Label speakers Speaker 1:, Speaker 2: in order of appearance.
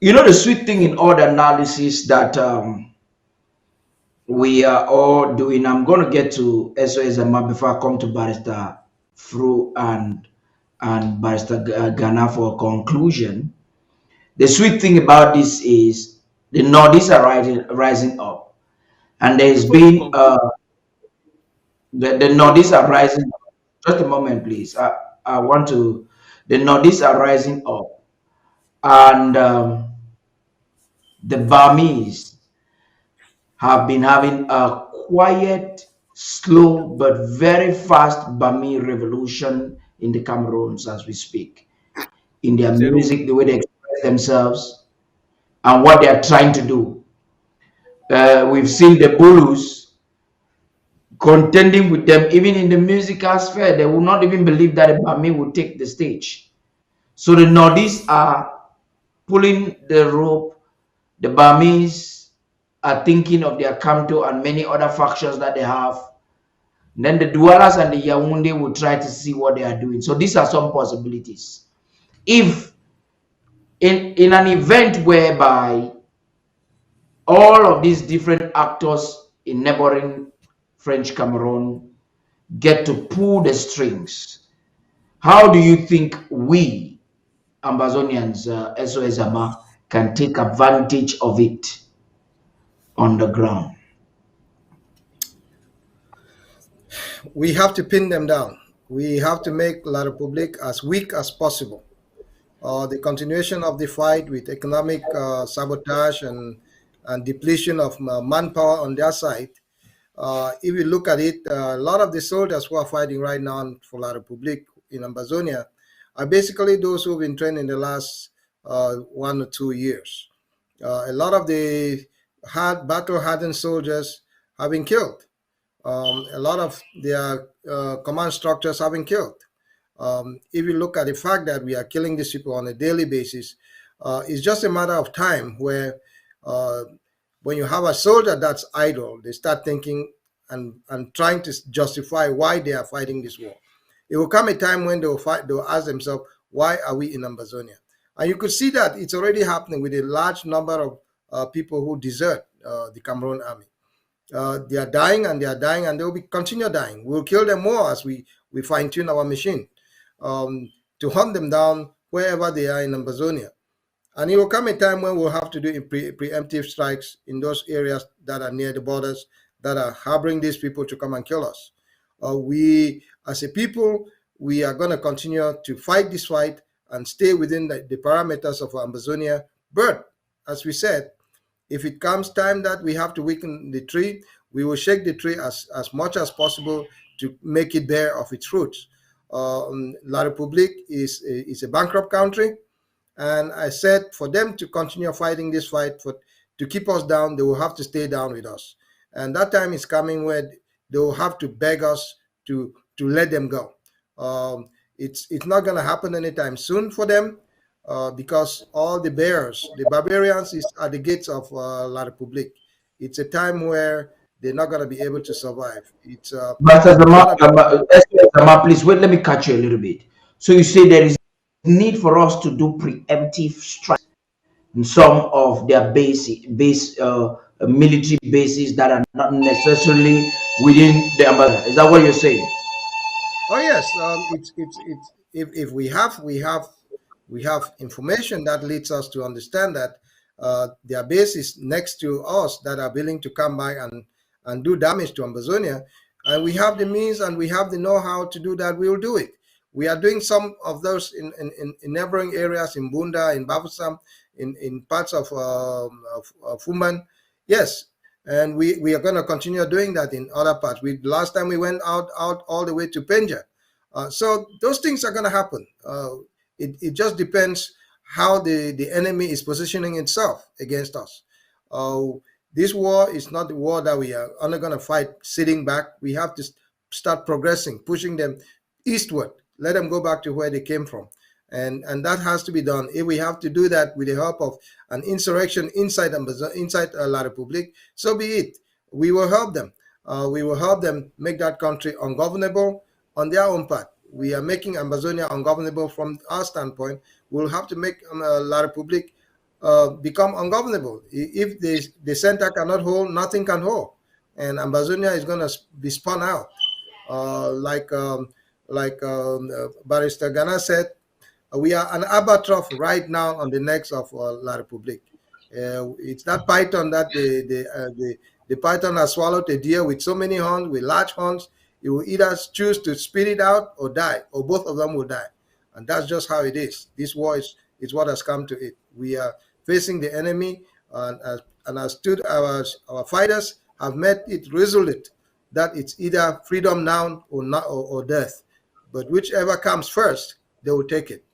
Speaker 1: You know, the sweet thing in all the analysis that we are all doing. I'm going to get to SOS Zama before I come to Barrister Fru and Barrister Ghana for a conclusion. The sweet thing about this is the Nordics are rising up, and there's
Speaker 2: Before you
Speaker 1: been
Speaker 2: conclude,
Speaker 1: the
Speaker 2: before you
Speaker 1: Nordics are
Speaker 2: conclude,
Speaker 1: rising up. Just a moment, please. I want to. The Nordics are rising up, and the Burmese have been having a quiet, slow, but very fast Burmese revolution in the Cameroons as we speak. In their
Speaker 2: zero.
Speaker 1: music, the way they express themselves, and what they are trying to do. We've seen the Bulus contending with them, even in the musical sphere. They will not even believe that a Burmese will take the stage. So the Nordists are pulling the rope. The Burmese are thinking of their Kamto and many other factions that they have. Then the Dualas and the Yaoundé will try to see what they are doing. So these are some possibilities. If in an event whereby all of these different actors in neighboring French Cameroon get to pull the strings, how do you think we Amazonians, SOS Zama, can take advantage of it on the ground?
Speaker 3: We have to pin them down. We have to make La Republique as weak as possible. The continuation of the fight with economic sabotage and depletion of manpower on their side. If you look at it, a lot of the soldiers who are fighting right now for La Republique in Amazonia are basically those who've been trained in the last 1 or 2 years. A lot of the hard battle hardened soldiers have been killed. A lot of their command structures have been killed. If you look at the fact that we are killing these people on a daily basis, it's just a matter of time where uh, when you have a soldier that's idle, they start thinking and trying to justify why they are fighting this war. It will come a time when they'll ask themselves, why are we in Amazonia? And you could see that it's already happening with a large number of people who desert the Cameroon army. They are dying and they are dying and they will be continue dying. We'll kill them more as we fine tune our machine um, to hunt them down wherever they are in Amazonia. And it will come a time when we'll have to do preemptive strikes in those areas that are near the borders that are harboring these people to come and kill us. We, as a people, we are going to continue to fight this fight and stay within the parameters of Amazonia. But as we said, if it comes time that we have to weaken the tree, we will shake the tree as much as possible to make it bare of its roots. La Republique is a bankrupt country, and I said for them to continue fighting this fight for to keep us down, they will have to stay down with us. And that time is coming where they will have to beg us to let them go. It's not going to happen anytime soon for them because all the bears, the barbarians, is at the gates of La Republique. It's a time where they're not going to be able to survive.
Speaker 1: But
Speaker 3: It's going to be
Speaker 1: SOS Zama, please wait, let me catch you a little bit. So you say there is need for us to do preemptive strikes in some of their military bases that are not necessarily within the ambassador. Is that what you're saying?
Speaker 3: Oh yes, it's if we have information that leads us to understand that there are bases next to us that are willing to come by and do damage to Amazonia, and we have the means and we have the know-how to do that. We will do it. We are doing some of those in neighboring areas in Bunda, in Bafusam, in parts of Fuman. Yes, and we are going to continue doing that in other parts. We last time we went out all the way to Penja. So those things are going to happen. It just depends how the enemy is positioning itself against us. Uh, this war is not the war that we are only going to fight sitting back. We have to start progressing, pushing them eastward. Let them go back to where they came from. And that has to be done. If we have to do that with the help of an insurrection inside La Republique, so be it. We will help them. We will help them make that country ungovernable on their own part. We are making Amazonia ungovernable from our standpoint. We'll have to make La Republique become ungovernable. If the center cannot hold, nothing can hold, and Amazonia is going to be spun out. Like Barrister Ghana said, we are an albatross right now on the necks of La Republique. It's that python that the python has swallowed a deer with so many horns, with large horns. It will either choose to spit it out or die, or both of them will die. And that's just how it is. This war is what has come to it. We are facing the enemy, and as stood our fighters have made it resolute that it's either freedom now or not, or death. But whichever comes first, they will take it.